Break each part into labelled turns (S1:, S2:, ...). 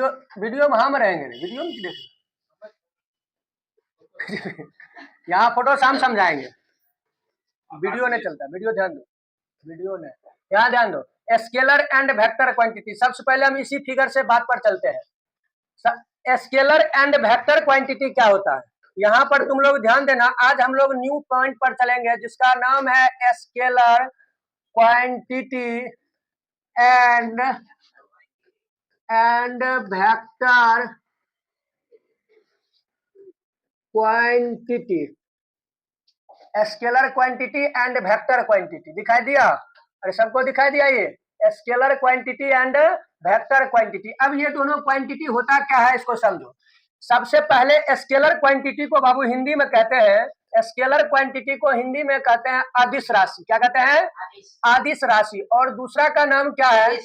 S1: Video video में हम रहेंगे, वीडियो में देख यहाँ फोटो शाम समझाएंगे, वीडियो नहीं चलता, वीडियो ध्यान दो, वीडियो नहीं, यहाँ ध्यान दो। स्केलर एंड वेक्टर क्वांटिटी, सबसे पहले हम इसी फिगर से बात पर चलते हैं। स्केलर एंड वेक्टर क्वांटिटी क्या होता है, यहाँ पर तुम लोग ध्यान देना। आज हम लोग न्यू पॉइंट पर चलेंगे जिसका नाम है scalar quantity and vector quantity. Scalar quantity and vector quantity दिखाई दिया? अरे सबको दिखाई दिया? ये scalar quantity and vector quantity. अब ये दोनों क्वांटिटी होता क्या है इसको समझो। सबसे पहले स्केलर क्वांटिटी को बाबू हिंदी में कहते हैं, स्केलर क्वांटिटी को हिंदी में कहते हैं अदिश राशि। क्या कहते हैं? अदिश राशि। और दूसरा का नाम क्या है?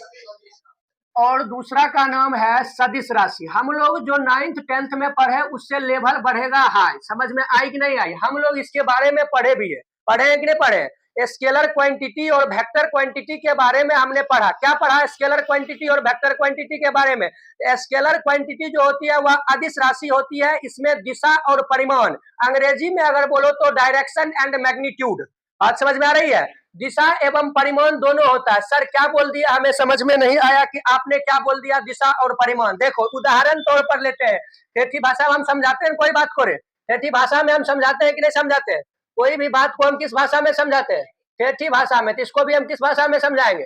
S1: और दूसरा का नाम है सदिश राशि। हम लोग जो 9th 10th में पढ़े उससे लेवल बढ़ेगा हाई। समझ में आई कि नहीं आई? हम लोग इसके बारे में पढ़े भी है, पढ़े हैं कि नहीं पढ़े? स्केलर क्वांटिटी और वेक्टर क्वांटिटी के बारे में हमने पढ़ा। क्या पढ़ा? स्केलर क्वांटिटी और वेक्टर क्वांटिटी के बारे में। स्केलर क्वांटिटी जो होती है वह अदिश राशि होती है, इसमें दिशा और परिमाण, अंग्रेजी में अगर बोलो तो डायरेक्शन एंड मैग्नीट्यूड। बात समझ में आ रही है? दिशा एवं परिमाण दोनों होता है। सर क्या बोल दिया, हमें समझ में नहीं आया कि आपने क्या बोल दिया, दिशा और परिमाण। देखो उदाहरण तौर पर लेते हैं, ठेठी भाषा में हम समझाते हैं, कोई बात करे ठेठी भाषा में हम समझाते हैं कि नहीं समझाते हैं? कोई भी बात को हम किस भाषा में समझाते हैं? ठेठी भाषा में। तो इसको भी हम किस भाषा में समझाएंगे?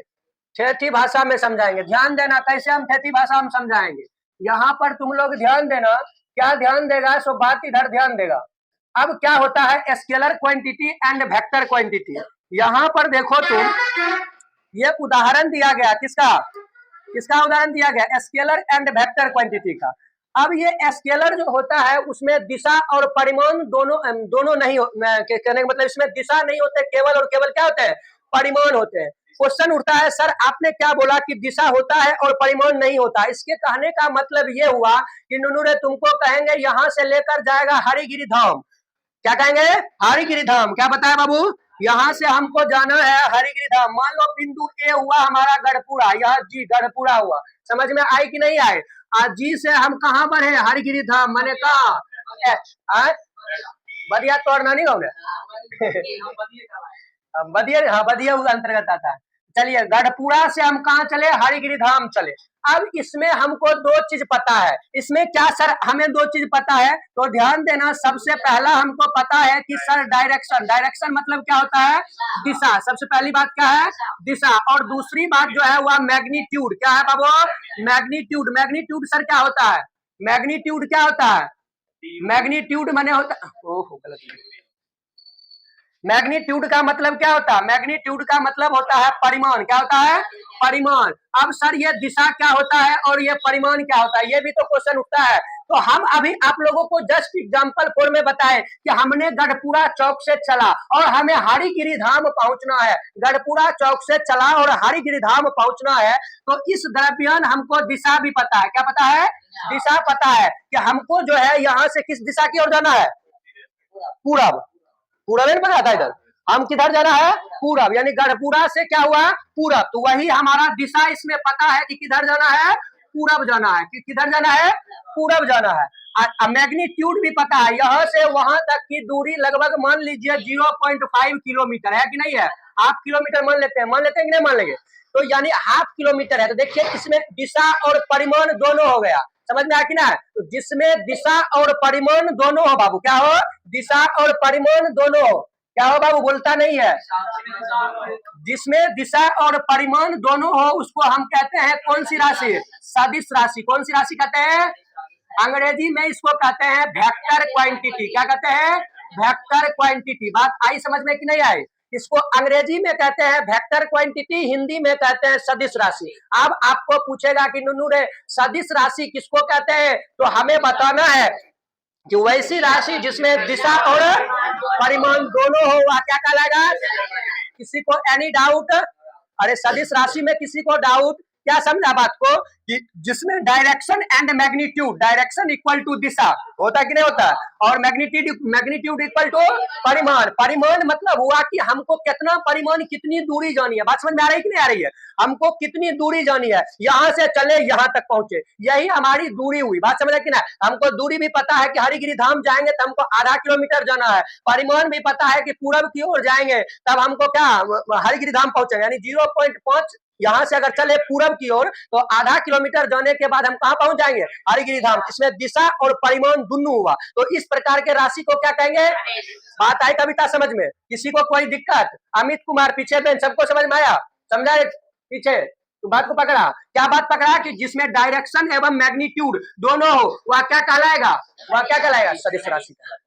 S1: ठेठी भाषा में समझाएंगे। ध्यान देना कैसे हम ठेठी भाषा हम समझाएंगे। यहाँ पर तुम लोग ध्यान देना, क्या ध्यान देगा सो बात इधर ध्यान देगा। अब क्या होता है scalar quantity and vector quantity. यहाँ पर देखो तुम, ये उदाहरण दिया गया किसका, किसका उदाहरण दिया गया? स्केलर एंड वेक्टर क्वांटिटी का। अब ये स्केलर जो होता है उसमें दिशा और परिमाण दोनों नहीं कहने का मतलब इसमें दिशा नहीं होते, केवल और केवल क्या होते हैं? परिमाण होते हैं। क्वेश्चन उठता है सर आपने क्या बोला कि दिशा होता है और परिमाण नहीं होता? इसके कहने का मतलब ये हुआ कि नुनू रे तुमको कहेंगे यहाँ से लेकर जाएगा हरिगिरी धाम। क्या कहेंगे? हरिगिरी धाम। क्या बताया बाबू? यहाँ से हमको जाना है हरिगिरी धाम। मान लो बिंदु ए हुआ हमारा गढ़पुरा, यह जी गढ़पुरा हुआ। समझ में आई कि नहीं आए? आज जी से हम कहाँ बढ़े? हरिगिरी धाम। मैंने कहा बदिया तोड़ नानी गाँव बदिया, हाँ बदिया अंतर्गत आता है। चलिए गढ़पुरा से हम कहाँ चले? हरिगिरी धाम चले। अब इसमें हमको दो चीज पता है। इसमें क्या सर? हमें दो चीज पता है, तो ध्यान देना। सबसे पहला हमको पता है कि सर डायरेक्शन, डायरेक्शन मतलब क्या होता है? दिशा। सबसे पहली बात क्या है? दिशा। और दूसरी बात जो है वह मैग्नीट्यूड। क्या है बाबू? मैग्नीट्यूड। मैग्नीट्यूड सर क्या होता है? मैग्नीट्यूड क्या होता है? मैग्नीट्यूड माने होता, ओहो गलत। मैग्नीट्यूड का मतलब क्या होता है? मैग्नीट्यूड का मतलब होता है परिमाण। क्या होता है? परिमाण। अब सर ये दिशा क्या होता है और ये परिमाण क्या होता है? ये भी तो क्वेश्चन उठता है। तो हम अभी आप लोगों को जस्ट एग्जांपल फॉर में बताए कि हमने गढ़पुरा चौक से चला और हमें हरिगिरी धाम पहुंचना है। गढ़पुरा चौक से चला और हरिगिरी धाम पहुंचना है, तो इस दरमियान हमको दिशा भी पता है। क्या पता है? दिशा पता है कि हमको जो है यहाँ से किस दिशा की ओर जाना है? पूरब। पूरब नहीं पता था इधर, हम किधर जाना है? पूरब। यानी गढ़पुरा से क्या हुआ? पूरब। तो वही हमारा दिशा इसमें पता है कि किधर जाना है? पूरब जाना है। कि किधर जाना है? पूरब जाना है। मैग्नीट्यूड भी पता है, यहाँ से वहां तक की दूरी लगभग मान लीजिए 0.5 किलोमीटर है कि नहीं है? हाफ किलोमीटर मान लेते हैं, मान लेते हैं कि नहीं मान लेंगे? तो यानी हाफ किलोमीटर है। तो देखिए इसमें दिशा और परिमाण दोनों हो गया। समझ में आया कि ना? तो जिसमें दिशा और परिमाण दोनों हो बाबू, क्या हो? दिशा और परिमाण दोनों हो। क्या हो बाबू? बोलता नहीं है। जिसमें दिशा और परिमाण दोनों हो उसको हम कहते हैं कौन सी राशि? सदिश राशि। कौन सी राशि कहते हैं? अंग्रेजी में इसको कहते हैं वेक्टर क्वांटिटी। क्या कहते हैं? Vector quantity. बात आई समझ में कि नहीं आई? इसको अंग्रेजी में कहते हैं वेक्टर क्वांटिटी, हिंदी में कहते हैं सदिश राशि। अब आपको पूछेगा कि नुनू रे सदिश राशि किसको कहते हैं, तो हमें बताना है कि वैसी राशि जिसमें दिशा और परिमाण दोनों हो वह क्या कहलाएगा? किसी को एनी डाउट? अरे सदिश राशि में किसी को डाउट? क्या समझा बात को कि जिसमें direction and magnitude, direction equal to दिशा होता कि नहीं होता, और मैग्नीट्यूड इक्वल टू परिमाण। परिमाण मतलब हुआ कि हमको कितना परिमाण, कितनी दूरी जानी है। बात समझ में आ रही है कि नहीं आ रही है? हमको कितनी दूरी जानी है, यहां से चले यहां तक पहुंचे, यही हमारी दूरी हुई। बात समझ कि ना? हमको दूरी भी पता है कि हरिगिरी धाम जाएंगे तो हमको आधा किलोमीटर जाना है। परिमाण भी पता है कि पूरब की ओर जाएंगे तब हमको क्या हरिगिरी धाम पहुंचेंगे, यानी 0.5 यहां से अगर चले पूरब की ओर तो आधा किलोमीटर जाने के बाद हम कहां पहुंच जाएंगे? हरिगिरी धाम। इसमें दिशा और परिमाण दोनों हुआ। तो इस प्रकार के राशि को क्या कहेंगे? बात आई कविता समझ में? किसी को कोई दिक्कत? अमित कुमार पीछे बेंच, सबको समझ में आया? समझा पीछे तो बात को पकड़ा? क्या बात पकड़ा कि जिसमें डायरेक्शन एवं मैग्नीट्यूड दोनों हो वह क्या कहलाएगा? वह क्या कहलाएगा? सदिश राशि कहलाएगा।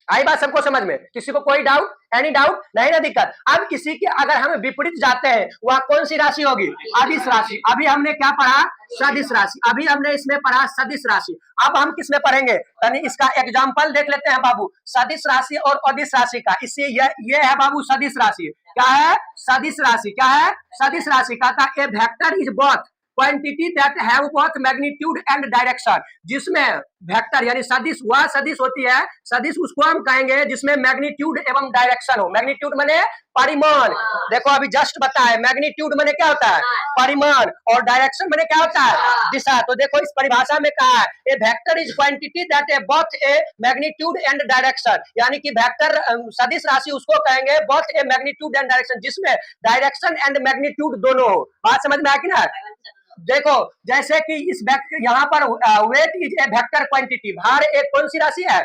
S1: आई बात सबको समझ में? किसी को कोई डाउट? Any doubt? नहीं ना दिक्कत? अब इसी के अगर हम विपरीत जाते हैं वह कौन सी राशि होगी? अदिश राशि। अभी हमने क्या पढ़ा? सदिश राशि। अभी हमने इसमें पढ़ा सदिश राशि। अब हम किस में पढ़ेंगे? यानी इसका एग्जाम्पल देख लेते हैं बाबू, सदिश राशि और अदिश राशि का। इससे ये है बाबू सदिश राशि। क्या है? सदिश राशि। क्या है? सदिश राशि। कहता a vector is both quantity that have both magnitude and direction. जिसमें वेक्टर यानी सदिश, वह सदिश होती है, सदिश उसको हम कहेंगे जिसमें मैग्नीट्यूड एवं डायरेक्शन हो। मैग्नीट्यूड माने परिमाण। देखो अभी जस्ट बताए, मैग्नीट्यूड माने क्या होता है? परिमाण। और डायरेक्शन माने क्या होता है? दिशा। तो देखो इस परिभाषा में कहा है a vector is quantity that a both a magnitude and direction, यानी कि वेक्टर सदिश राशि उसको कहेंगे both a magnitude and direction, जिसमें डायरेक्शन एंड मैग्नीट्यूड दोनों हो। बात समझ में आया कि ना? देखो जैसे कि इस यहाँ पर weight is a vector quantity, भार एक कौन सी राशि है?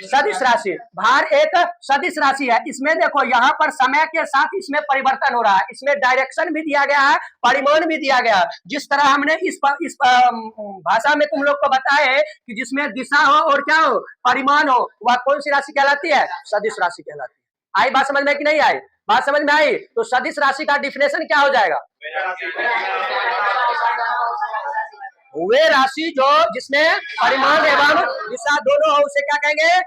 S1: सदिश राशि। भार एक सदिश राशि है। इसमें देखो यहाँ पर समय के साथ इसमें परिवर्तन हो रहा है। इसमें डायरेक्शन भी दिया गया है, परिमाण भी दिया गया है। जिस तरह हमने इस भाषा में तुम लोग को बताया है कि जिसमें दिशा हो और क्या हो? परिमाण हो, वह कौन सी राशि कहलाती है? सदिश राशि कहलाती है। आई बात समझ में कि नहीं आई? बात समझ में आई? तो सदिश राशि का डिफिनेशन क्या हो जाएगा? वे राशि जो जिसमें परिमाण एवं दिशा दोनों हो उसे क्या कहेंगे?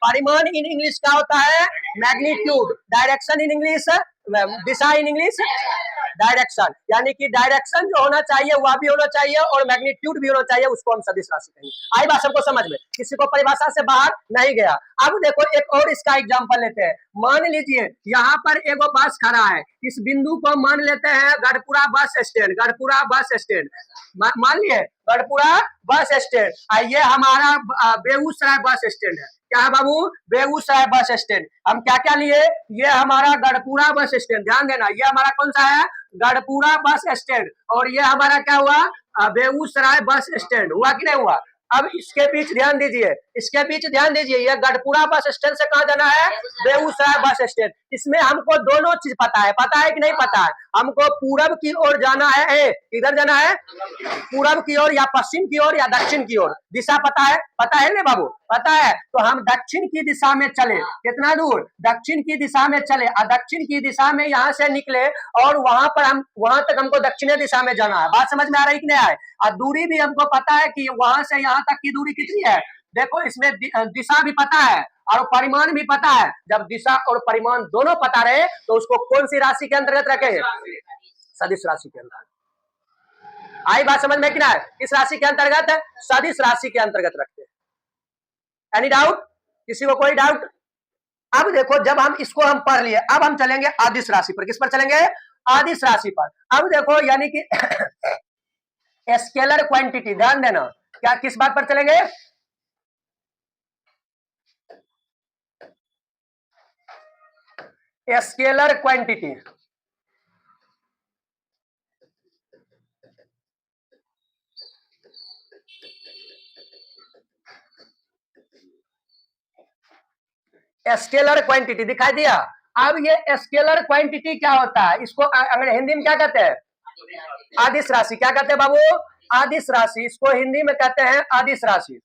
S1: परिमाण इन इंग्लिश क्या होता है? Magnitude. Direction in English, Disha in English direction. यानी कि डायरेक्शन जो होना चाहिए वह भी होना चाहिए और मैग्नीट्यूड भी होना चाहिए, उसको हम सदिश राशि कहेंगे। आई बात सबको समझ में? किसी को परिभाषा से बाहर नहीं गया? अब देखो एक और इसका एग्जांपल लेते हैं। मान लीजिए यहाँ पर एगो बस खड़ा है, इस बिंदु को मान लेते हैं Garhpura bus stand. Garhpura bus stand मान लिए, गढ़पुरा बस स्टैंड। ये हमारा बेगूसराय बस स्टैंड है। क्या है बाबू? Begusarai bus stand. हम क्या क्या लिए? ये हमारा गढ़पुरा बस स्टैंड, ध्यान देना, ये हमारा कौन सा है? Garhpura bus stand. और ये हमारा क्या हुआ? Begusarai bus stand. हुआ कि नहीं हुआ? अब इसके बीच ध्यान दीजिए, इसके बीच ध्यान दीजिए, ये गढ़पुरा बस स्टैंड से कहाँ जाना है? Begusarai bus stand. इसमें हमको दोनों चीज पता है कि नहीं पता है? हमको पूरब की ओर जाना है, किधर जाना है? पूरब की ओर या पश्चिम की ओर या दक्षिण की ओर। दिशा पता है? पता है ना बाबू? पता है। तो हम दक्षिण की दिशा में चले। कितना दूर? दक्षिण की दिशा में चले। दक्षिण की दिशा में यहाँ से निकले और वहां पर हम, वहां तक हमको दक्षिणी दिशा में जाना है। बात समझ में आ रही कि नहीं आए? और दूरी भी हमको पता है कि वहां से यहाँ तक की दूरी कितनी है। देखो इसमें दिशा भी पता है और परिमाण भी पता है। जब दिशा और परिमाण दोनों पता रहे तो उसको कौन सी राशि के अंतर्गत रखेंगे? सदिश राशि के अंतर्गत। आई बात समझ में कि ना? किस राशि के अंतर्गत? सदिश राशि के अंतर्गत रखते हैं। Any doubt? किसी को कोई डाउट? अब देखो जब हम इसको हम पढ़ लिए, अब हम चलेंगे आदिश राशि पर। किस पर चलेंगे? आदिश राशि पर। अब देखो यानी कि स्केलर क्वांटिटी, ध्यान देना, क्या किस बात पर चलेंगे? Scalar quantity. स्केलर क्वांटिटी दिखाई दिया? अब ये स्केलर क्वांटिटी क्या होता है? इसको अंग्रेजी हिंदी में क्या कहते हैं? आदिश राशि। क्या कहते हैं बाबू? आदिश राशि। इसको हिंदी में कहते हैं आदिश राशि।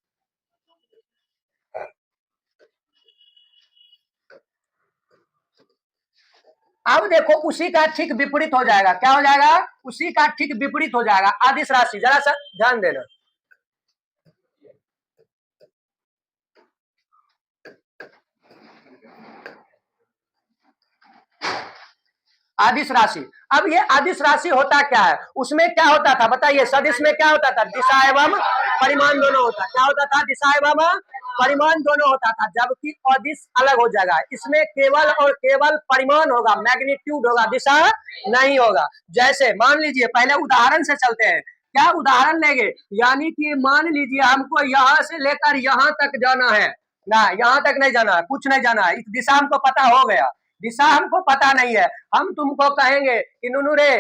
S1: अब देखो उसी का ठीक विपरीत हो जाएगा। क्या हो जाएगा? उसी का ठीक विपरीत हो जाएगा आदिश राशि। जरा सा ध्यान देना। अदिश राशि। अब ये अदिश राशि होता क्या है, उसमें क्या होता था बताइए, सदिश में क्या होता था, दिशा एवं परिमाण दोनों होता, क्या होता था, दिशा एवं परिमाण दोनों होता था, जबकि अदिश अलग हो जाएगा, इसमें केवल और केवल परिमाण होगा, मैग्नीट्यूड होगा, दिशा नहीं होगा। जैसे मान लीजिए, पहले उदाहरण से चलते हैं, क्या उदाहरण लेंगे, यानी कि मान लीजिए हमको यहाँ से लेकर यहाँ तक जाना है ना, यहाँ तक नहीं जाना है, कुछ नहीं जाना है, इस दिशा हमको पता हो गया, दिशा हमको पता नहीं है, हम तुमको कहेंगे कि नुनू रे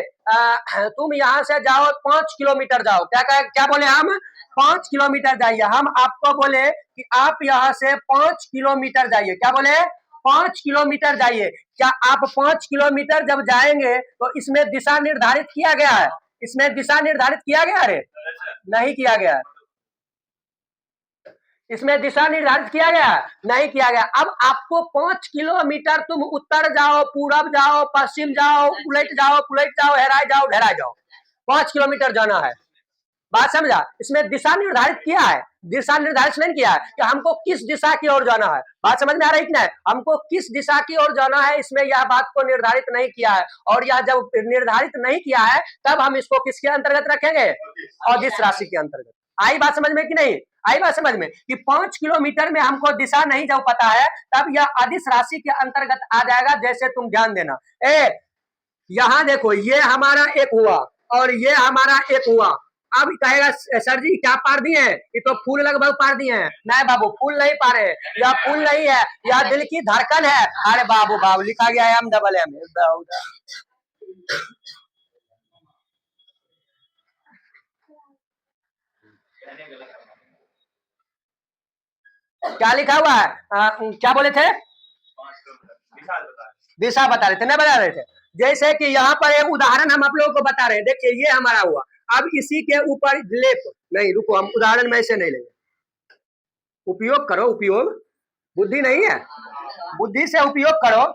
S1: तुम यहाँ से जाओ 5 किलोमीटर जाओ, क्या बोले हम, 5 किलोमीटर जाइए, हम आपको बोले कि आप यहाँ से 5 किलोमीटर जाइए, क्या बोले, 5 किलोमीटर जाइए, क्या आप 5 किलोमीटर जब जाएंगे तो इसमें दिशा निर्धारित किया गया है, इसमें दिशा निर्धारित किया गया है, नहीं किया गया है, इसमें दिशा निर्धारित किया गया, नहीं किया गया। अब आपको 5 किलोमीटर तुम उत्तर जाओ, पूरब जाओ, पश्चिम जाओ, उलट जाओ, हेराई जाओ, ढेराई जाओ, 5 किलोमीटर जाना है, बात समझा, इसमें दिशा निर्धारित किया है, दिशा निर्धारित नहीं किया है कि हमको किस दिशा की ओर जाना है, बात समझ में आ रही है, हमको किस दिशा की ओर जाना है, इसमें यह बात को निर्धारित नहीं किया है, और यह जब निर्धारित नहीं किया है तब हम इसको किसके अंतर्गत रखेंगे, अदिश राशि के अंतर्गत। आई बात समझ में कि नहीं, आई बात समझ में कि 5 किलोमीटर में हमको दिशा नहीं जब पता है तब यह अदिश राशि के अंतर्गत आ जाएगा। जैसे तुम ध्यान देना, यहाँ देखो, ये हमारा एक हुआ और ये हमारा एक हुआ, अब कहेगा सर जी क्या पार दिए हैं, ये तो फूल लगभग पार दिए हैं, नहीं बाबू फूल नहीं पा रहे, यह फूल नहीं है, यह दिल की धड़कन है, अरे बाबू बाबू लिखा गया है एम डबल एम, क्या लिखा हुआ है, क्या बोले थे, दिशा बता रहे थे, नहीं बता रहे थे। जैसे कि यहाँ पर एक उदाहरण हम आप लोगों को बता रहे हैं, देखिए ये हमारा हुआ, अब इसी के ऊपर लेप, नहीं रुको, हम उदाहरण में ऐसे नहीं लेंगे, उपयोग करो, उपयोग, बुद्धि नहीं है, बुद्धि से उपयोग करो।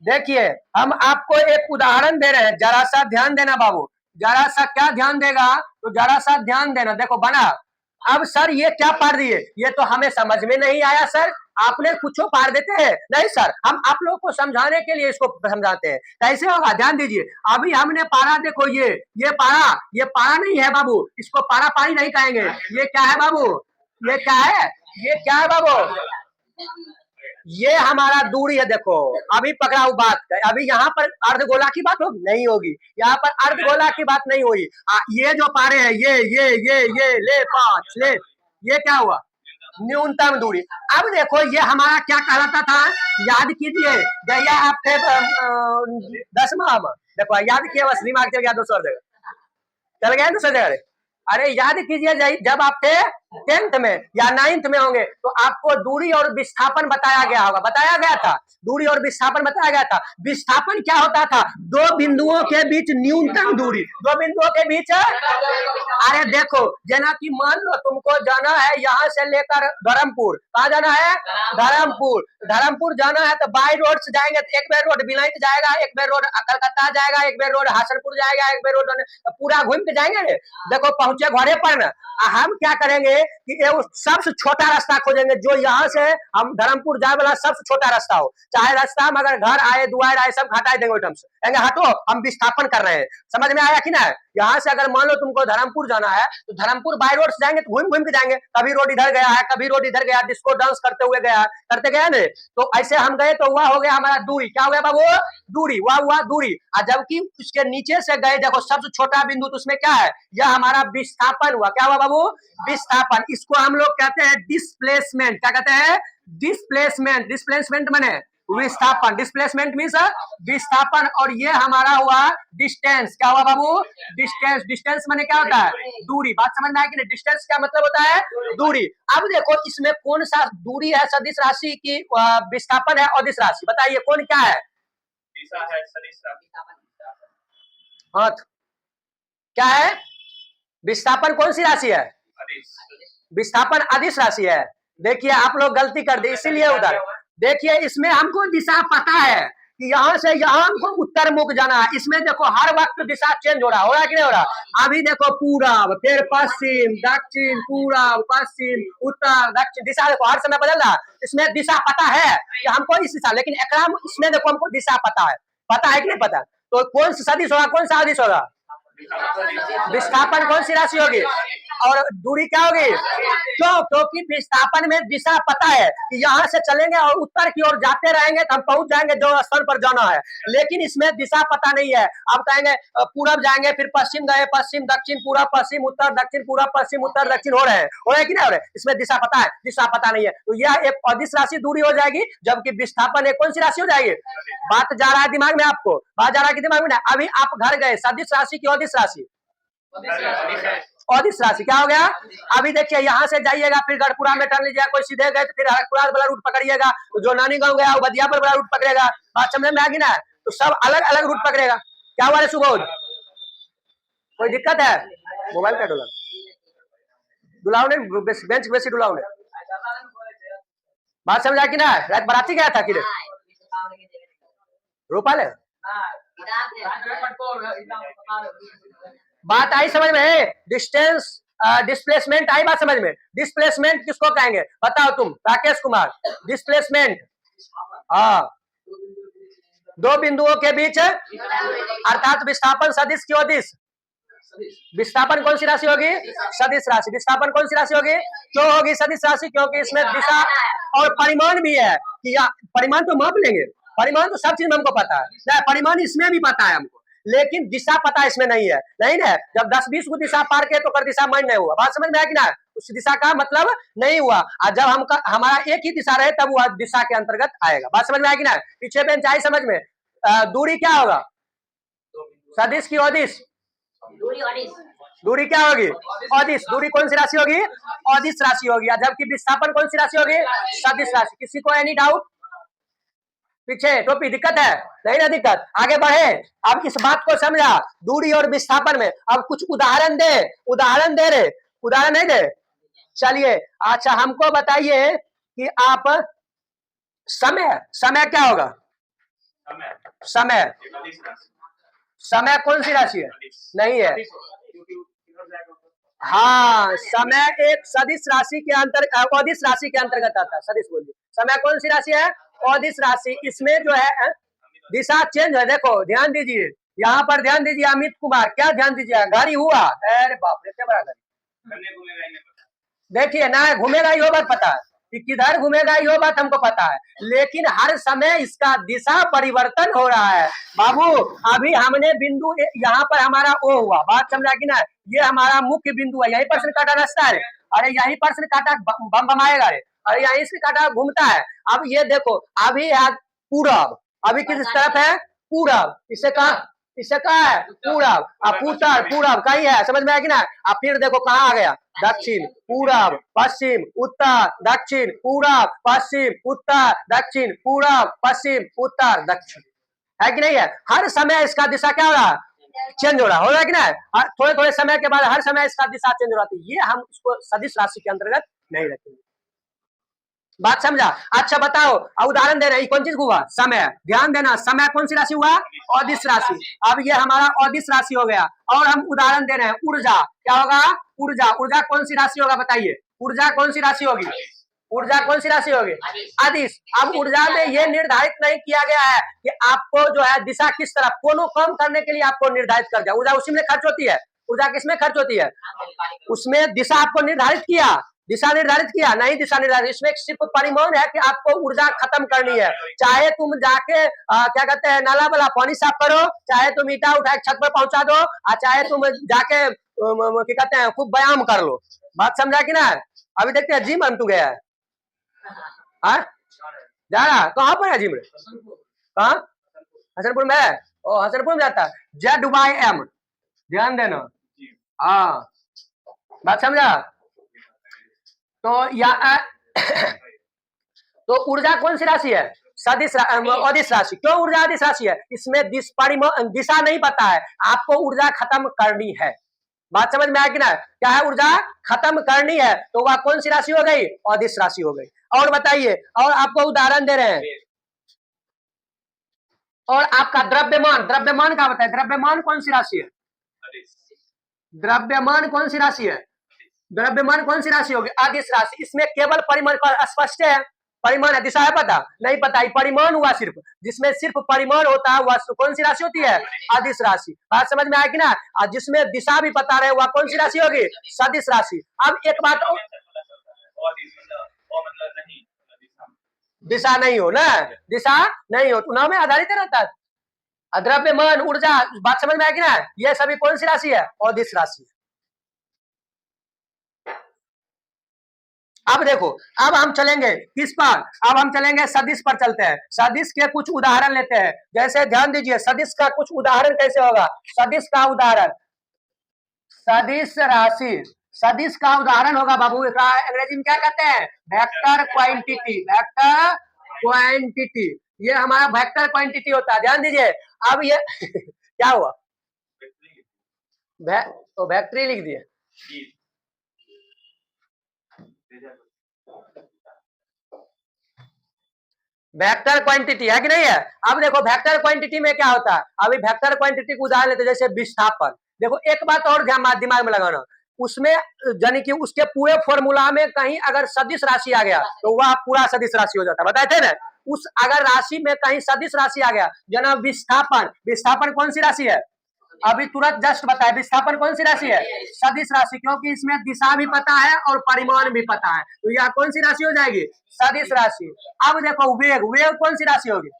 S1: देखिए हम आपको एक उदाहरण दे रहे हैं, जरा सा ध्यान देना बाबू, जरा सा क्या ध्यान देगा, तो जरा सा ध्यान देना, देखो बना, अब सर ये क्या पार दिए, ये तो हमें समझ में नहीं आया सर, आपने कुछ पार देते हैं, नहीं सर, हम आप लोगों को समझाने के लिए इसको समझाते हैं, कैसे होगा ध्यान दीजिए, अभी हमने पारा, देखो ये पारा, ये पारा नहीं है बाबू, इसको पारा पारी नहीं कहेंगे, ये क्या है बाबू, ये क्या है, ये क्या है बाबू, ये हमारा दूरी है, देखो अभी पकड़ाऊ बात, अभी यहाँ पर अर्धगोला की बात होगी, नहीं होगी, यहाँ पर अर्धगोला की बात नहीं हुई, ये जो पारे हैं, ये ले 5 ले, ये क्या हुआ, न्यूनतम दूरी। अब देखो ये हमारा क्या कहलाता था, याद कीजिए, गैया आप थे 10वां, देखो याद किया, बस दिमाग चल गया दूसरी जगह, चल गए दूसरी जगह, अरे याद कीजिए, जब आप थे 10th में या 9th में होंगे तो आपको दूरी और विस्थापन बताया गया होगा, बताया गया था, दूरी और विस्थापन बताया गया था। विस्थापन क्या होता था, दो बिंदुओं के बीच न्यूनतम दूरी, दो बिंदुओं के बीच, अरे देखो जना कि मान लो तुमको जाना है यहाँ से लेकर धर्मपुर, कहाँ जाना है, धर्मपुर, धर्मपुर जाना है तो बाई रोड से जाएंगे तो एक बेर रोड बिलायत जाएगा, एक बेर रोड कलकत्ता जाएगा, एक बेर रोड हासनपुर जाएगा, एक बेर रोड पूरा घूम के जाएंगे, देखो पहुंचे घरे पर ना, हम क्या करेंगे कि सबसे छोटा रास्ता खोजेंगे, जो यहाँ से हम धर्मपुर जाए वाला सबसे छोटा रास्ता हो, चाहे रास्ता हम अगर घर आए दुआर आए सब हटा देंगे, से हटो हम विस्थापन कर रहे हैं, समझ में आया कि ना, यहाँ से अगर मान लो तुमको धर्मपुर जाना है तो धर्मपुर बाई रोड से जाएंगे तो घूम घूम के जाएंगे, कभी रोड इधर गया है, कभी रोड इधर गया, डिस्को डांस करते हुए गया, करते गया ना, तो ऐसे हम गए तो वह हो गया हमारा दूरी, क्या हो गया बाबू, दूरी, वह हुआ दूरी, और जबकि उसके नीचे से गए देखो सबसे छोटा बिंदु, तो उसमें क्या है, यह हमारा विस्थापन हुआ, क्या हुआ बाबू, विस्थापन, इसको हम लोग कहते हैं डिस्प्लेसमेंट, क्या कहते हैं, डिस्प्लेसमेंट, डिस्प्लेसमेंट माने विस्थापन, डिस्प्लेसमेंट मींस विस्थापन, और ये हमारा हुआ डिस्टेंस, क्या हुआ बाबू, डिस्टेंस, डिस्टेंस माने क्या होता है, दूरी, बात समझ में आया कि नहीं, डिस्टेंस क्या मतलब होता है, दूरी। अब देखो इसमें कौन सा दूरी है सदिश राशि की, विस्थापन है अदिश राशि, बताइए कौन क्या है, दिशा है सदिश राशि, क्या है, विस्थापन कौन सी राशि है, विस्थापन अदिश राशि है। देखिए आप लोग गलती कर दी, इसीलिए उधर देखिए, इसमें हमको दिशा पता है कि यहाँ से यहाँ हमको उत्तर मुख जाना है, इसमें देखो हर वक्त दिशा चेंज हो रहा है कि नहीं हो रहा, अभी देखो पूरब, फिर पश्चिम, दक्षिण, पूरब, पश्चिम, उत्तर, दक्षिण, दिशा देखो हर समय बदल रहा है, इसमें दिशा पता है कि हमको इस दिशा, लेकिन एकराम इसमें देखो हमको दिशा पता है कि नहीं पता, तो कौन सा सदिश होगा, कौन सा अदिश होगा? विस्थापन कौन सी राशि होगी? और दूरी क्या होगी? क्यों? क्योंकि विस्थापन में दिशा पता है कि यहाँ से चलेंगे और उत्तर की ओर जाते रहेंगे तो हम पहुंच जाएंगे जो स्थल पर जाना है, लेकिन इसमें दिशा पता नहीं है। आप कहेंगे पूरब जाएंगे, फिर पश्चिम गए, पश्चिम दक्षिण पूरब पश्चिम उत्तर दक्षिण पूरब पश्चिम उत्तर दक्षिण हो रहे हैं कि नहीं हो रहे? इसमें दिशा पता है, दिशा पता नहीं है, तो यह एक अदिश राशि दूरी हो जाएगी, जबकि विस्थापन एक कौन सी राशि हो जाएगी? बात जा रहा है दिमाग में, आपको बात जा रहा है कि दिमाग में? अभी आप घर गए, सदिश राशि की अदिश राशि? अदिश राशि क्या हो गया? अभी देखिए यहाँ से जाइएगा, फिर गढ़पुरा में टर्न लीजिएगा, कोई सीधे गए तो फिर हरपुरा वाला रूट पकड़िएगा, तो जो नानी गांव गया वो बदिया पर वाला रूट पकड़ेगा। बात समझ में आ गई ना? तो सब अलग अलग रूट पकड़ेगा। क्या हुआ रे सुबोध, कोई दिक्कत है? मोबाइल का डुलाओ ने बेंच बेसी डुलाओ ने। बात समझ आ कि ना? रात बराती गया था कि रोपाल है? बात आई समझ में? डिस्टेंस डिस्प्लेसमेंट आई बात समझ में? डिस्प्लेसमेंट किसको कहेंगे बताओ तुम, राकेश कुमार? डिस्प्लेसमेंट, हाँ, दो बिंदुओं के बीच अर्थात विस्थापन सदिश की अदिश। विस्थापन कौन सी राशि होगी? सदिश राशि। विस्थापन कौन सी राशि होगी? क्यों होगी सदिश राशि? क्योंकि इसमें दिशा और परिमाण भी है कि परिमाण तो माप लेंगे, परिमाण तो सब चीज में हमको पता है, परिमाण इसमें भी पता है हमको, लेकिन दिशा पता इसमें नहीं है। नहीं ना, जब 10-20 को दिशा पार के तो कर दिशा मान नहीं हुआ। बात समझ में आया कि ना? उस दिशा का मतलब नहीं हुआ, और जब हम हमारा एक ही दिशा रहे तब वह दिशा के अंतर्गत आएगा। बात समझ में आया कि ना? पीछे बेंच आई समझ में? दूरी क्या होगा? सदिश की अदिश? दूरी क्या होगी? अदिश। दूरी कौन सी राशि होगी? अदिश राशि होगी, जबकि विस्थापन कौन सी राशि होगी? सदिश राशि। किसी को एनी डाउट? पीछे टोपी दिक्कत है? नहीं ना दिक्कत, आगे बढ़े। अब इस बात को समझा दूरी और विस्थापन में। अब कुछ उदाहरण दे, उदाहरण दे रहे, उदाहरण नहीं दे? चलिए अच्छा हमको बताइए कि आप समय, समय क्या होगा? समय, समय कौन सी राशि है? नहीं है, हाँ, समय एक सदिश राशि के अंतर्गत, अदिश राशि के अंतर्गत आता है। सदिश बोलिए, समय कौन सी राशि है? अदिश राशि। इसमें जो है दिशा चेंज है। देखो ध्यान दीजिए, यहाँ पर ध्यान दीजिए अमित कुमार, क्या ध्यान दीजिए? गाड़ी हुआ, अरे बाप रे क्या बड़ा गाड़ी, देखिए ना घूमेगा यो बात पता है कि किधर घूमेगा यो बात हमको पता है, लेकिन हर समय इसका दिशा परिवर्तन हो रहा है। बाबू अभी हमने बिंदु यहाँ पर हमारा ओ हुआ, बात समझा कि ना? ये हमारा मुख्य बिंदु है, यही प्रश्न काटा रास्ता है। अरे यही प्रश्न काटा बम बमाएगा रे, अरे यहीं से काटा घूमता है। अब ये देखो अभी पूरब, अभी किस तरफ है? पूरब। इसे कहा, इसे कहा है पूरब, उत्तर पूरब कहीं है, समझ में आया कि ना? अब फिर देखो कहाँ आ गया? दक्षिण पूरब पश्चिम उत्तर दक्षिण पूरब पश्चिम उत्तर दक्षिण पूरब पश्चिम उत्तर दक्षिण, है कि नहीं है? हर समय इसका दिशा क्या हो रहा है? चेंज हो रहा है कि ना? थोड़े थोड़े समय के बाद हर समय इसका दिशा चेंज हो रहा है। ये हम इसको सदिश राशि के अंतर्गत नहीं रखेंगे। बात समझा? अच्छा बताओ, उदाहरण दे रहे कौन चीज हुआ? समय। ध्यान देना, समय कौन सी राशि हुआ? अदिश राशि। अब ये हमारा अदिश राशि हो गया, और हम उदाहरण दे रहे हैं ऊर्जा। क्या होगा? ऊर्जा। ऊर्जा कौन सी राशि होगा बताइए? ऊर्जा कौन सी राशि होगी? ऊर्जा कौन सी राशि होगी? अदिश। अब ऊर्जा में ये निर्धारित नहीं किया गया है कि आपको जो है दिशा किस तरफ, कोनो काम करने के लिए आपको निर्धारित कर दिया। ऊर्जा उसी में खर्च होती है। ऊर्जा किसमें खर्च होती है? उसमें दिशा आपको निर्धारित किया, दिशा निर्धारित किया नहीं, दिशा निर्धारित। इसमें सिर्फ परिमाण है कि आपको ऊर्जा खत्म करनी है। चाहे तुम जाके क्या कहते हैं नाला वाला पानी साफ करो, चाहे तुम ईटा उठा के छत पर पहुंचा दो, और चाहे तुम जाके क्या कहते हैं खूब व्यायाम कर लो। बात समझा कि ना? अभी देखते हैं जिम तू गया है, जा रहा कहाँ पर है जिम? कहाँ? हसनपुर में है? ओ हसनपुर में जाता है। ZYM, ध्यान देना। हाँ बात समझा? तो या तो ऊर्जा कौन सी राशि है? सदिश अदिश राशि। क्यों ऊर्जा अदिश राशि है? इसमें दिशा नहीं पता है, आपको ऊर्जा खत्म करनी है। बात समझ में आया कि ना? क्या है? ऊर्जा खत्म करनी है, तो वह कौन सी राशि हो गई? अदिश राशि हो गई। और बताइए, और आपको उदाहरण दे रहे हैं। और आपका द्रव्यमान, द्रव्यमान का बताए, द्रव्यमान कौन सी राशि है? द्रव्यमान कौन सी राशि है? द्रव्यमान कौन सी राशि होगी? अदिश राशि। इसमें केवल परिमाण पर स्पष्ट है, परिमाण है, दिशा है पता नहीं, पता ही परिमाण हुआ सिर्फ, जिसमें सिर्फ परिमाण होता है वह कौन सी राशि होती है, अदिश राशि। बात समझ में आया कि ना। और जिसमें दिशा भी पता रहे वह कौन सी राशि होगी, सदिश राशि। अब एक बात, दिशा नहीं हो ना, दिशा नहीं हो, चुनाव में आधारित रहता है। द्रव्य, मन, ऊर्जा, बात समझ में आया कि ना। ये सभी कौन सी राशि है, अदिश राशि। अब देखो, अब हम चलेंगे किस पर, अब हम चलेंगे सदिश पर चलते हैं। सदिश के कुछ उदाहरण लेते हैं। जैसे ध्यान दीजिए, सदिश का कुछ उदाहरण कैसे होगा। सदिश का उदाहरण, सदिश राशि, सदिश का उदाहरण होगा बाबू, अंग्रेजी में क्या कहते हैं, वेक्टर क्वांटिटी, वेक्टर क्वांटिटी। ये हमारा वेक्टर क्वांटिटी होता है, ध्यान दीजिए। अब ये क्या हुआ, तो वेक्टर लिख दिए। वेक्टर क्वांटिटी है कि नहीं है। अब देखो वेक्टर क्वांटिटी में क्या होता है, अभी वेक्टर क्वांटिटी को उदाहरण लेते, जैसे विस्थापन। देखो एक बात और दिमाग में लगाना, उसमें यानी कि उसके पूरे फॉर्मूला में कहीं अगर सदिश राशि आ गया तो वह पूरा सदिश राशि हो जाता है, बताए थे ना। उस अगर राशि में कहीं सदिश राशि आ गया, जना विस्थापन, विस्थापन कौन सी राशि है, अभी तुरंत जस्ट बताए, विस्थापन कौन सी राशि है, सदिश राशि, क्योंकि इसमें दिशा भी पता है और परिमाण भी पता है, तो यह कौन सी राशि हो जाएगी, सदिश राशि। अब देखो वेग, वेग कौन सी राशि होगी,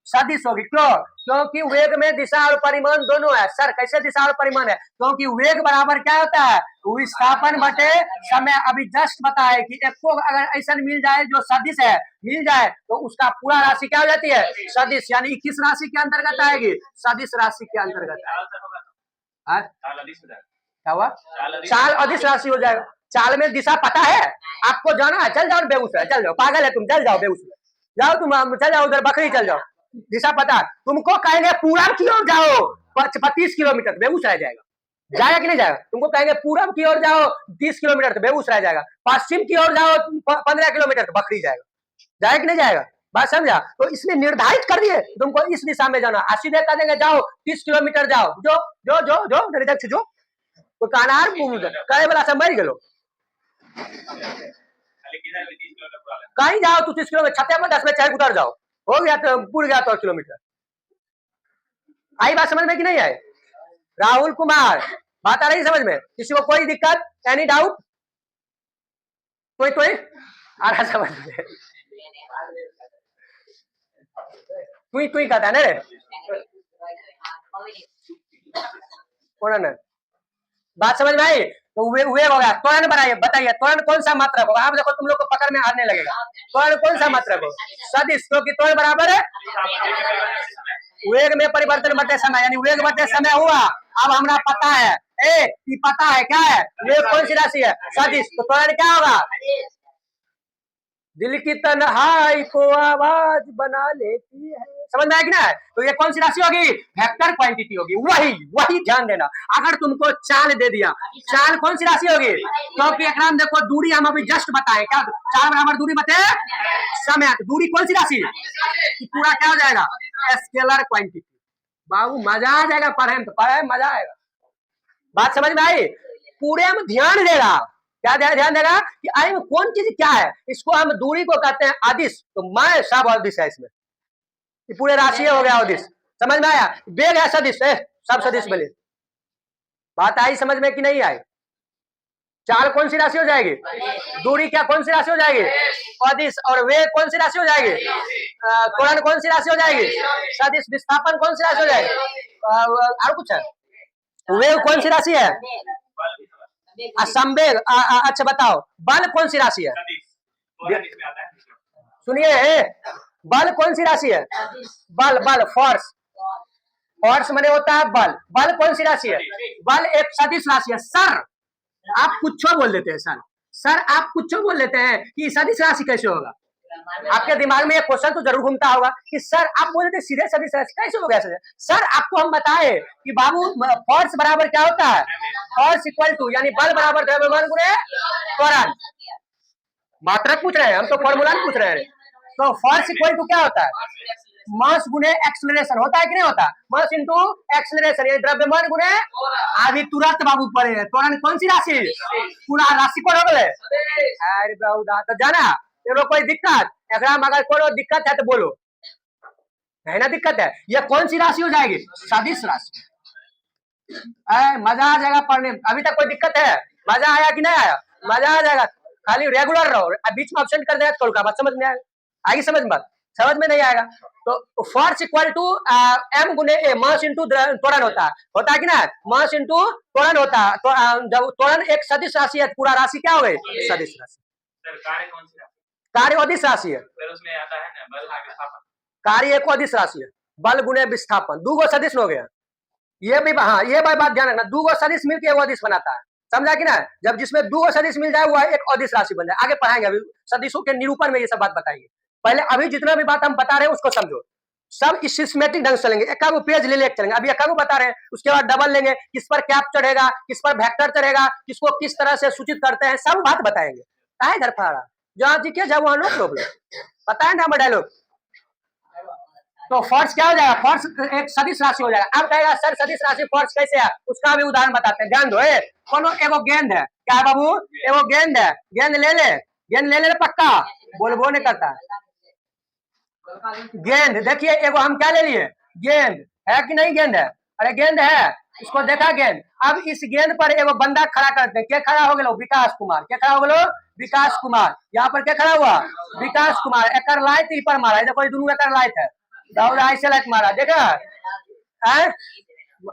S1: सदिश होगी। क्यों, क्योंकि वेग में दिशा और परिमाण दोनों है। सर कैसे दिशा और परिमाण है, क्योंकि वेग बराबर क्या होता है, विस्थापन बटे समय। अभी जस्ट बताए कि एक को अगर ऐसा मिल जाए जो सदिश है, मिल जाए तो उसका पूरा राशि क्या हो जाती है, सदिश, यानी किस राशि के अंतर्गत आएगी, सदिश राशि के अंतर्गत आएगी। क्या हुआ, चाल अदिश राशि हो जाएगा। चाल में दिशा पता है, आपको जाना है, चल जाओ बेगूसराय, चल जाओ, पागल है तुम, चल जाओ बेगूसराय, जाओ तुम, चल जाओ उधर बकरी, चल जाओ, दिशा पता है। तुमको कहेंगे पूरब की ओर जाओ, 25 किलोमीटर बेगूसराय जाएगा, जाएगा कि नहीं जाएगा। तुमको कहेंगे पूरब की ओर जाओ 30 किलोमीटर तो बेगूसराय जाएगा, पश्चिम की ओर जाओ 15 किलोमीटर तो बकरी जाएगा, जाएगा कि नहीं जाएगा। बात समझा, तो इसलिए निर्धारित कर दिए तुमको इस दिशा में जाना, सीधे कह देंगे जाओ 30 किलोमीटर जाओ, जो जो जो जो जो तो कानार कहे वाला सब मर गलो, कहीं जाओ तो 30 किलोमीटर, छत्ते में 10 में चाहे उतर जाओ, हो गया तो पूर गया तो किलोमीटर। आई बात समझ में कि नहीं आए, राहुल कुमार, बात आ रही समझ में, किसी को कोई दिक्कत, एनी डाउट, कोई आ रहा समझ में, तू कहता है ना रे, बात समझ में आई। तो वे हो गया, त्वरण बनाइए, बताइए त्वरण कौन सा मात्रक होगा। आप देखो तुम लोग को पकड़ में आने लगेगा, त्वरण कौन सा मात्रक हो, सदिश, क्योंकि त्वरण बराबर है वेग में परिवर्तन बटे समय, यानी वेग बटे समय हुआ। अब हमारा पता है, पता है क्या है, वेग कौन सी राशि है, सदिश, तो त्वरण क्या होगा, दिल की तन्हाई को आवाज बना लेती है, समझ में आया कि ना। तो ये कौन सी राशि होगी, वेक्टर क्वांटिटी होगी। वही ध्यान देना, अगर तुमको चाल दे दिया, चाल कौन सी राशि होगी, क्योंकि एक नाम देखो दूरी हम अभी जस्ट बताए, क्या चाल बराबर दूरी बटे समय, दूरी कौन सी राशि, पूरा क्या हो जाएगा, स्केलर क्वांटिटी। बाबू मजा आ जाएगा, पढ़े में तो पढ़े मजा आएगा, बात समझ में आई। पूरे में ध्यान देगा, क्या ध्यान देगा कि आई में कौन चीज क्या है, इसको हम दूरी को कहते हैं अदिश, तो मैं सब अदिश है इसमें, पूरे राशि हो गया अदिश, समझ में आया। वेग है सदिश, सब सदिश बोले, बात आई समझ में कि नहीं आई। चाल कौन सी राशि हो जाएगी, दूरी क्या कौन सी राशि हो जाएगी, अदिश, और वेग कौन सी राशि हो जाएगी, त्वरण कौन सी राशि हो जाएगी, सदिश, विस्थापन कौन सी राशि हो जाएगी, और कुछ है, वेग कौन सी राशि है, संवेग, अच्छा बताओ बल कौन सी राशि है, सुनिए बल कौन सी राशि है, बल फोर्स, फोर्स मैंने होता है बल, बल कौन सी राशि है, बल एक सदिश राशि है। सर आप कुछ बोल देते हैं, सर आप कुछ बोल देते हैं कि सदिश राशि कैसे होगा, आपके दिमाग में एक क्वेश्चन तो जरूर घूमता होगा कि सर आप बोल देते सीधे सदिश राशि कैसे हो गया। सर आपको हम बताए कि बाबू फोर्स बराबर क्या होता है, फोर्स इक्वल टू, यानी बल बराबर द्रव्यमान गुणे त्वरण, मात्रक पूछ रहे हैं हम तो फॉर्मूला पूछ रहे हैं। तो फोर्स इक्वल टू क्या होता है, मास गुणे एक्सेलरेशन, होता है कि नहीं होता, मास इंटू एक्सेलरेशन, ये द्रव्यमान गुणे, अभी तुरंत बाबू पड़े, त्वरण कौन सी राशि, पूरा राशि को हो गए, अरे बाबू तो जाना चलो कोई दिक्कत एकरा में अगर कोई दिक्कत है तो बोलो, है ना दिक्कत है। ये कौन सी राशि हो जाएगी? सदिश राशि। मजा आ जाएगा पढ़ने में। अभी तक कोई दिक्कत है? मजा आया कि नहीं आया? मजा आ जाएगा, खाली रेगुलर रहो, बीच में ऑप्शन कर देगा तो का बात समझ में आएगा, आगे समझ मत, समझ में नहीं आएगा तो फोर्स इक्वल टू एम गुने ए, मास इंटू त्वरण होता है कि ना, मास इंटू त्वरण होता है। तो जब त्वरण एक सदिश राशि है, पूरा राशि क्या हो गई? सदिश राशि। कार्य अदिश राशि है, उसमें आता है ना बल विस्थापन, कार्य एक अदिश राशि है, बल गुने विस्थापन, दो गो सदिश हो गया। ये भी हाँ, ये बात ध्यान रखना, दो गो सदिश मिलकर एक अदिश बनाता है, समझा कि ना। जब जिसमें दो गो सदिश मिल जाए हुआ एक अदिश राशि बन जाए। आगे पढ़ाएंगे, अभी सदिशों के निरूपण में ये सब बात बताएंगे। पहले अभी जितना भी बात हम बता रहे हैं उसको समझो, सब सिस्टमेटिक ढंग से चलेंगे, एक पेज ले लेके चलेंगे। अभी एक बता रहे हैं, उसके बाद डबल लेंगे, किस पर कैप चढ़ेगा, किस पर वेक्टर चढ़ेगा, किसको किस तरह से सूचित करते हैं, सब बात बताएंगे। काहे घर फाड़ा, जहाँ जीके जब वहां नो प्रॉब्लम, पता है ना हमारा डायलॉग। तो फोर्स क्या हो जाएगा? फोर्स एक सदिश राशि हो जाएगा। अब कहेगा सर सदिश राशि फोर्स कैसे है, उसका भी उदाहरण बताते हैं, ध्यान दो। कोनो एगो गेंद है, क्या बाबू? एगो गेंद है, गेंद ले ले, गेंद ले ले पक्का, बोलबो नहीं करता। गेंद देखिए, एगो हम क्या ले लिए? गेंद है कि नहीं? गेंद है, अरे गेंद है, इसको देखा गेंद। अब इस गेंद पर एगो बंदा खड़ा करते हैं, क्या खड़ा हो गया? विकास कुमार। क्या खड़ा हो गया? विकास कुमार। यहाँ पर क्या खड़ा हुआ? विकास कुमार। एक लाइट पर मारा, देखो दोनों एक लाइट है, ऐसे लाइट मारा, देखा है?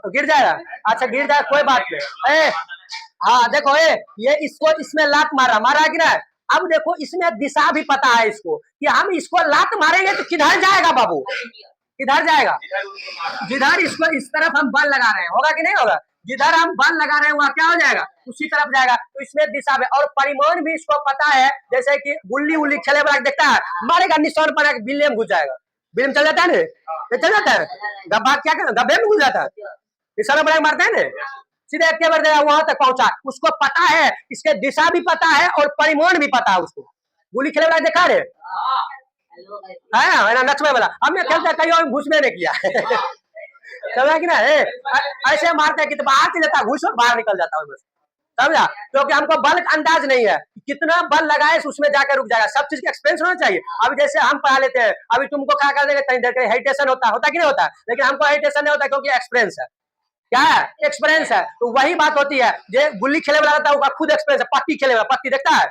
S1: गिर जाएगा, अच्छा गिर जाएगा, कोई बात नहीं। हाँ देखो ये इसको इसमें लात मारा कि ना। अब देखो इसमें दिशा भी पता है इसको कि हम इसको लात मारेंगे तो किधर जाएगा बाबू? किधर जाएगा? जिधर इसको इस तरफ हम बल लगा रहे हैं, होगा कि नहीं होगा? जिधर हम बल लगा रहे हैं वहां क्या हो जाएगा? उसी तरफ जाएगा। तो इसमें दिशा में और परिमाण भी इसको पता है, जैसे कि गुल्ली उल्ली खेले वाला देखता है, मारेगा निशान पर बिल्ले में घुस जाएगा, बिल्ले में चल जाता है ना, चल जाता है गब्बा, क्या गब्बे में घुस जाता है, निशान पर मारते हैं ना, सीधे एक बार गया वहां तक पहुंचा। उसको पता है, इसके दिशा भी पता है और परिमाण भी पता है उसको। गुल्ली खेले वाला देखा रे है ना, नचवे वाला, हमने खेलते कहीं घुसने नहीं किया समझा कि ना। ऐसे मारते हैं कि तो बाहर चल जाता, घुस बाहर निकल जाता है बस, समझा। क्योंकि हमको बल का अंदाज नहीं है, कितना बल लगाए उसमें जाकर रुक जाएगा। सब चीज का एक्सपीरियंस होना चाहिए। अभी जैसे हम पढ़ा लेते हैं, अभी तुमको क्या कर देंगे, कहीं देर हेडिटेशन होता कि नहीं होता, लेकिन हमको हेडिटेशन नहीं होता क्योंकि एक्सपीरियंस है। क्या है? एक्सपीरियंस है। तो वही बात होती है, जो गुल्ली खेले वाला रहता है उसका खुद एक्सपीरियंस है, पत्ती खेले वाला पत्ती देखता है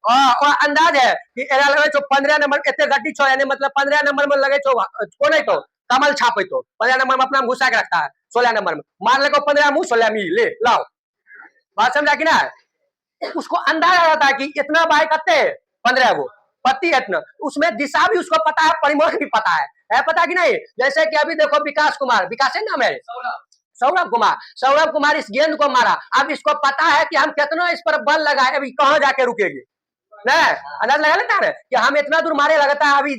S1: और अंदाज है कि 15 नंबर इतने गड्डी छो, यानी मतलब 15 नंबर में लगे छो को नहीं तो कमल छापे तो 15 नंबर में अपना घुसा के रखता है, 16 नंबर में मार ले को 15 मुंह 16 मी ले लाओ, बात समझा कि ना। उसको अंदाजा रहता है कि इतना बाइक कत्ते 15 गो पत्ती है इतना, उसमें दिशा भी उसको पता है, परिमाण भी पता है पता कि नहीं। जैसे कि अभी देखो विकास कुमार, विकास है नाम है, सौरभ कुमार इस गेंद को मारा। अब इसको पता है कि हम कितना इस पर बल लगाए, अभी कहाँ जाके रुकेगी, नहीं अंदाज लगा लेता है कि हम इतना दूर मारे लगता है, अभी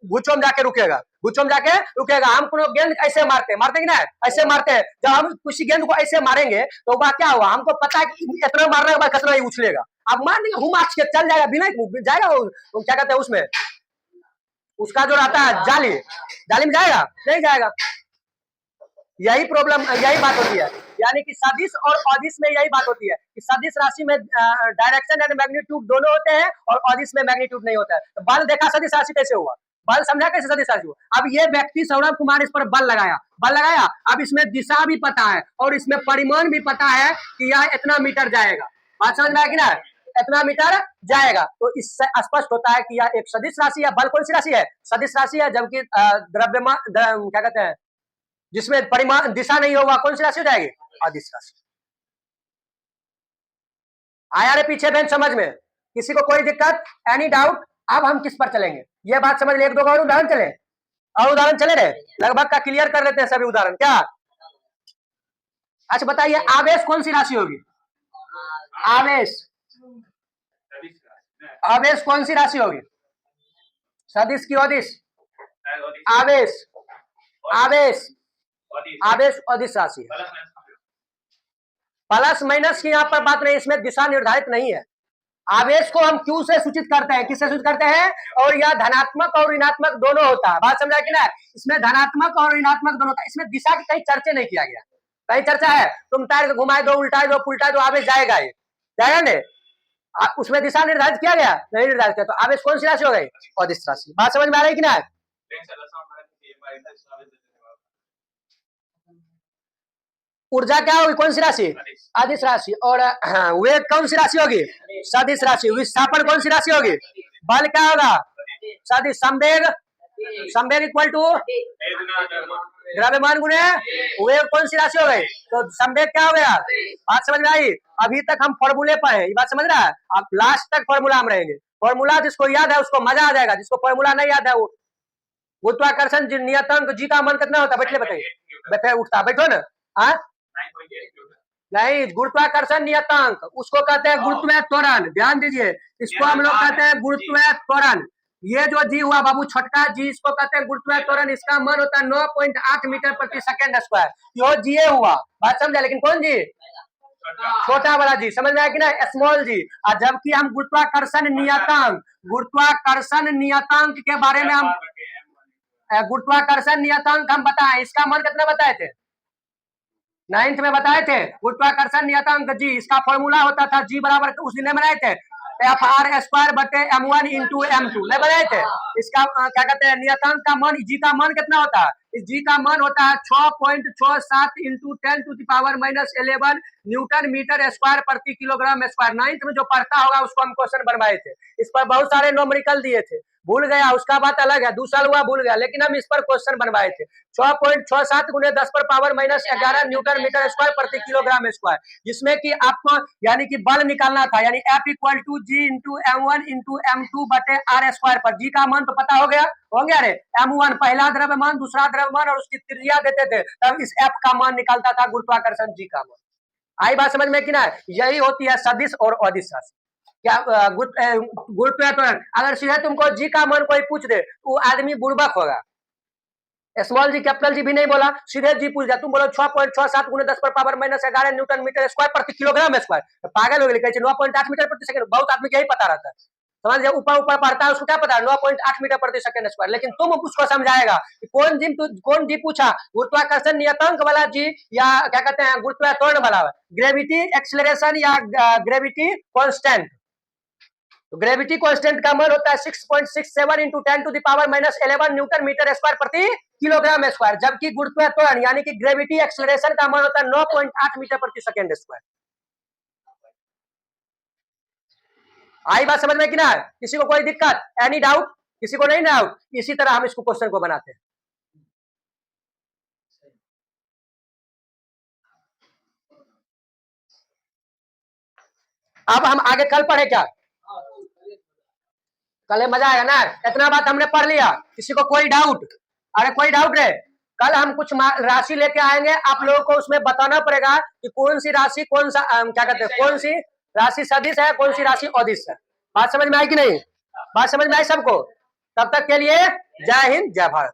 S1: गुच्चों में जाके रुकेगा, गुच्चों में जाके रुकेगा। हम कोनो गेंद ऐसे मारते कि ना, ऐसे मारते हैं। जब हम किसी गेंद को ऐसे मारेंगे तो वह क्या हुआ, हमको पता है कि इतना मारने के बाद कितना ही उछलेगा। अब मार देंगे हुमाच के चल जाएगा, बिना जाएगा वो क्या कहते हैं उसमें, उसका जो रहता है जाली, जाली में जाएगा नहीं जाएगा। यही प्रॉब्लम, यही बात होती है, यानी कि सदिश और अदिश में यही बात होती है कि सदिश राशि में डायरेक्शन एंड मैग्नीट्यूड दोनों होते हैं और अदिश में मैग्नीट्यूड नहीं होता है। तो बल देखा सदिश राशि कैसे हुआ, बल समझा कैसे सदिश राशि हुआ। अब ये व्यक्ति सौरभ कुमार इस पर बल लगाया, अब इसमें दिशा भी पता है और इसमें परिमाण भी पता है कि यह इतना मीटर जाएगा, बात समझ में आया कि ना, इतना मीटर जाएगा। तो इससे स्पष्ट होता है कि यह एक सदिश राशि है। बल कौन सी राशि है? सदिश राशि है। जबकि द्रव्यमान क्या कहते हैं, जिसमें परिमाण दिशा नहीं होगा, कौन सी राशि हो जाएगी? अदिश राशि। आया रे पीछे बेंच समझ में? किसी को कोई दिक्कत, एनी डाउट? अब हम किस पर चलेंगे ये बात समझ ले, एक दो और उदाहरण चले, और उदाहरण चले रे, लगभग का क्लियर कर लेते हैं सभी उदाहरण। क्या अच्छा बताइए, आवेश कौन सी राशि होगी? आवेश, आवेश कौन सी राशि होगी? सदिश की अदिश? आवेश, आवेश, आवेश अदिश राशि। प्लस माइनस की यहाँ पर बात नहीं, इसमें दिशा निर्धारित नहीं है। आवेश को हम क्यू से सूचित करते हैं, किससे सूचित करते हैं? और यह धनात्मक और ऋणात्मक दोनों होता है, बात समझा कि ना। इसमें धनात्मक और ऋणात्मक दोनों होता है, इसमें दिशा की कहीं चर्चा नहीं किया गया, कहीं चर्चा है तुम टायर घुमाए दो, उल्टाए दो, पुलटाए दो, आवेश जाएगा, ही जाएगा नहीं। उसमें दिशा निर्धारित किया गया, नहीं निर्धारित किया, तो आवेश कौन सी राशि हो गई? अदिश राशि। बात समझ में आ रही कि ना? ऊर्जा क्या होगी? कौन सी राशि? अदिश राशि। और वेग कौन सी राशि होगी? सदिश राशि। विस्थापन कौन सी राशि होगी? बल क्या होगा? सदिश। संवेग, संवेग इक्वल टू द्रव्यमान गुणे वेग, कौन सी राशि हो गई? तो संवेग क्या हो गया? बात समझ में आई? अभी तक हम फॉर्मूले पर है, ये बात समझ रहा है? अब लास्ट तक फॉर्मूला हम रहेंगे। फॉर्मूला जिसको याद है उसको मजा आ जाएगा, जिसको फॉर्मूला नहीं याद है वो गुरुत्वाकर्षण नियतांक जी का मान कितना होता है? बैठले बताइए, बैठे उठता, बैठो ना। हाँ नहीं, गुरुत्वाकर्षण नियतांक उसको कहते हैं गुरुत्वीय त्वरण। ध्यान दीजिए, इसको हम लोग कहते हैं गुरुत्वीय त्वरण। ये जो जी हुआ बाबू छोटका जी, इसको कहते हैं गुरुत्वीय त्वरण। इसका मान होता है 9.8 मीटर प्रति सेकेंड स्क्वायर। यो जी हुआ, बात समझा? लेकिन कौन जी? छोटा वाला जी। समझ में आया कि ना? स्मॉल जी। और जबकि हम गुरुत्वाकर्षण नियतांक, गुरुत्वाकर्षण नियतांक के बारे में हम गुरुत्वाकर्षण नियतांक हम बताए, इसका मान कितना बताए थे? 9th में बताए थे। गुरुत्वाकर्षण नियतांक जी, इसका फॉर्मूला होता था जी बराबर, उस दिन बनाए थे, FR स्क्वायर बटे M1 इंटू M2 नहीं बनाए थे? इसका क्या कहते हैं नियतांक का मान, जी का मान कितना होता है? इस जी का मान होता है 6.67 इंटू 10⁻⁻11 न्यूटन मीटर स्क्वायर प्रति किलोग्राम स्क्वायर। 9th में जो पढ़ता होगा उसको हम क्वेश्चन बनवाए थे। इस पर बहुत सारे न्यूमेरिकल दिए थे, भूल गया उसका बात अलग है, 2 साल हुआ भूल गया, लेकिन हम इस पर क्वेश्चन बनवाए थे। 6.67 गुणे 10⁻⁻11 न्यूटन मीटर स्क्वायर प्रति किलोग्राम स्क्वायर, जिसमें कि आपको यानी कि बल निकालना था, यानी F equal to G into M1 into M2 बटे R स्क्वायर पर। जी का मान तो पता हो गया, हो गया रे? M1 पहला द्रव्यमान, दूसरा द्रव्यमान और उसकी त्रिज्या देते थे, तब इस F का मान निकालता था गुरुत्वाकर्षण जी का मान। आई बात समझ में कि ना? यही होती है सदिश और अदिश राशि। क्या गुरुत्वीय त्वरण? अगर सीधे तुमको जी का मान कोई पूछ दे तो आदमी बुड़बक होगा। स्मॉल जी कैपिटल जी भी नहीं बोला, सीधे जी पूछ दिया, तुम बोलो 6.67 गुणे 10⁻⁻11 न्यूटन मीटर स्क्वायर प्रति किलोग्राम स्क्वायर, तो पागल हो गए। 9.8 मीटर प्रति सेकंड। बहुत आदमी को यही पता रहता है, समझ, ऊपर ऊपर पढ़ता है उसको क्या पता है? 9.8 मीटर प्रति सेकंड स्क्वायर। लेकिन तुम उसको समझाएगा कौन जी पूछा? गुरुत्वाकर्षण नियतांक वाला जी या क्या कहते हैं गुरुत्वीय त्वरण वाला? ग्रेविटी एक्सेलरेशन या ग्रेविटी कांस्टेंट? तो ग्रेविटी कांस्टेंट का मान होता है 6.67 इंटू 10⁻⁻11 न्यूटन मीटर स्क्वायर प्रति किलोग्राम स्क्वायर, जबकि गुरुत्वीय त्वरण यानी कि ग्रेविटी एक्सेलरेशन का मान होता है 9.8 मीटर प्रति सेकेंड स्क्वायर। आई बात समझ में कि ना? किसी को कोई दिक्कत, एनी डाउट? किसी को नहीं डाउट? इसी तरह हम इसको क्वेश्चन को बनाते हैं। अब हम आगे कल पढ़े क्या? कल मजा आएगा ना? इतना बात हमने पढ़ लिया, किसी को कोई डाउट? अरे कोई डाउट है? कल हम कुछ राशि लेके आएंगे, आप लोगों को उसमें बताना पड़ेगा कि कौन सी राशि, कौन सा क्या कहते हैं, कौन सी राशि सदिश है, कौन सी राशि अदिश है। बात समझ में आई कि नहीं? बात समझ में आई सबको? तब तक के लिए जय हिंद, जय भारत।